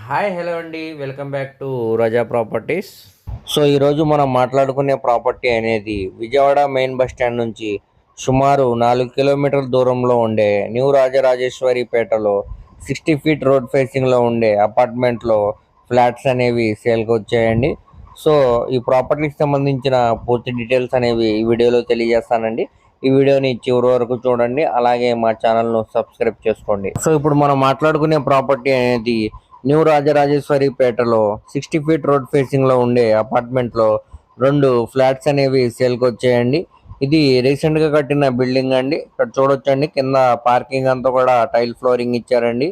Hi hello అండి, welcome back to Raza properties. So ఈరోజు మనం మాట్లాడుకునే ప్రాపర్టీ అనేది విజయవాడ మెయిన్ బస్ స్టాండ్ నుంచి సుమారు 4 కిలోమీటర్ల దూరంలో ఉండే న్యూ రాజరాజేశ్వరిపేటలో 60 ఫీట్ రోడ్ ఫేసింగ్లో ఉండే అపార్ట్మెంట్లో ఫ్లాట్స్ అనేవి సేల్కి వచ్చాయండి. సో ఈ ప్రాపర్టీకి సంబంధించిన పూర్తి డీటెయిల్స్ అనేవి ఈ వీడియోలో తెలియజేస్తానండి. ఈ వీడియోని చివరి వరకు చూడండి, అలాగే మా ఛానల్ను సబ్స్క్రైబ్ చేసుకోండి. సో ఇప్పుడు మనం మాట్లాడుకునే ప్రాపర్టీ అనేది న్యూ రాజరాజేశ్వరిపేటలో 60 ఫీట్ రోడ్ ఫేసింగ్లో ఉండే అపార్ట్మెంట్లో 2 ఫ్లాట్స్ అనేవి సేల్కి వచ్చాయండి. ఇది రీసెంట్గా కట్టిన బిల్డింగ్ అండి. ఇక్కడ చూడొచ్చండి, కింద పార్కింగ్ అంతా కూడా టైల్ ఫ్లోరింగ్ ఇచ్చారండి.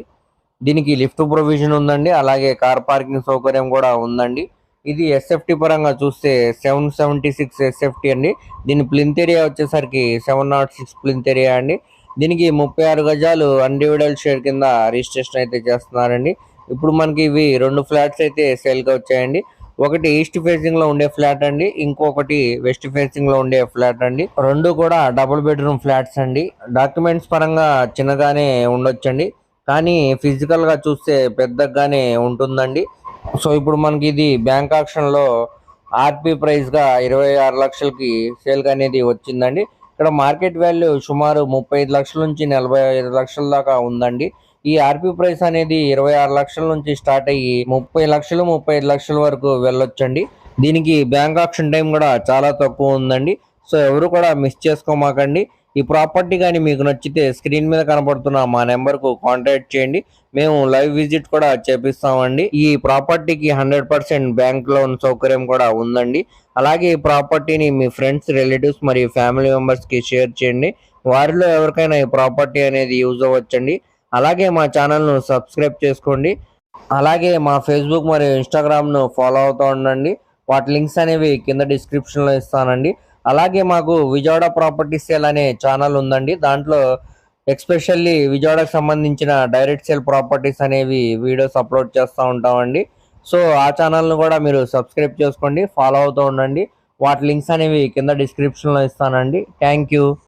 దీనికి లిఫ్ట్ ప్రొవిజన్ ఉందండి, అలాగే కార్ పార్కింగ్ సౌకర్యం కూడా ఉందండి. ఇది ఎస్ఎఫ్టీ పరంగా చూస్తే 776 ఎస్ఎఫ్టీ అండి. దీని ప్లింత్ ఏరియా వచ్చేసరికి 706 ప్లింత్ ఏరియా అండి. దీనికి 36 గజాలు ఇండివిడ్యువల్ షేర్ కింద రిజిస్ట్రేషన్ అయితే చేస్తున్నారండి. ఇప్పుడు మనకి ఇవి 2 ఫ్లాట్స్ అయితే సేల్గా వచ్చాయండి. ఒకటి ఈస్ట్ ఫేసింగ్ లో ఉండే ఫ్లాట్ అండి, ఇంకొకటి వెస్ట్ ఫేసింగ్ లో ఉండే ఫ్లాట్ అండి. రెండు కూడా డబుల్ బెడ్రూమ్ ఫ్లాట్స్ అండి. డాక్యుమెంట్స్ పరంగా చిన్నగానే ఉండొచ్చండి, కానీ ఫిజికల్ గా చూస్తే పెద్దగానే ఉంటుందండి. సో ఇప్పుడు మనకి ఇది బ్యాంక్ ఆక్షన్ లో ఆర్పి ప్రైస్ గా 26 లక్షలకి సేల్ అనేది వచ్చిందండి. ఇక్కడ మార్కెట్ వాల్యూ సుమారు 35 లక్షల నుంచి 45 లక్షల దాకా ఉందండి. ఈ ఆర్పి ప్రైస్ అనేది 26 లక్షల నుంచి స్టార్ట్ అయ్యి 30 లక్షలు 35 లక్షల వరకు వెళ్ళొచ్చండి. దీనికి బ్యాంక్ ఆప్షన్ టైం కూడా చాలా తక్కువ ఉందండి. సో ఎవరు కూడా మిస్ చేసుకోమాకండి. ఈ ప్రాపర్టీ కానీ మీకు నచ్చితే స్క్రీన్ మీద కనబడుతున్న మా నెంబర్కు కాంటాక్ట్ చేయండి. మేము లైవ్ విజిట్ కూడా చేపిస్తామండి. ఈ ప్రాపర్టీకి 100% బ్యాంక్ లోన్ సౌకర్యం కూడా ఉందండి. అలాగే ఈ ప్రాపర్టీని మీ ఫ్రెండ్స్, రిలేటివ్స్ మరియు ఫ్యామిలీ మెంబర్స్కి షేర్ చేయండి. వారిలో ఎవరికైనా ఈ ప్రాపర్టీ అనేది యూజ్ అవ్వచ్చండి. అలాగే మా ఛానల్ను సబ్స్క్రైబ్ చేసుకోండి. అలాగే మా ఫేస్బుక్ మరియు ఇన్స్టాగ్రామ్ను ఫాలో అవుతూ ఉండండి. వాటి లింక్స్ అనేవి కింద డిస్క్రిప్షన్లో ఇస్తానండి. అలాగే మాకు విజయవాడ ప్రాపర్టీ సేల్ అనే ఛానల్ ఉందండి. దాంట్లో ఎక్స్పెషల్లీ విజయవాడకు సంబంధించిన డైరెక్ట్ సేల్ ప్రాపర్టీస్ అనేవి వీడియోస్ అప్లోడ్ చేస్తూ ఉంటామండి. సో ఆ ఛానల్ను కూడా మీరు సబ్స్క్రైబ్ చేసుకోండి, ఫాలో అవుతూ ఉండండి. వాటి లింక్స్ అనేవి కింద డిస్క్రిప్షన్లో ఇస్తానండి. Thank you.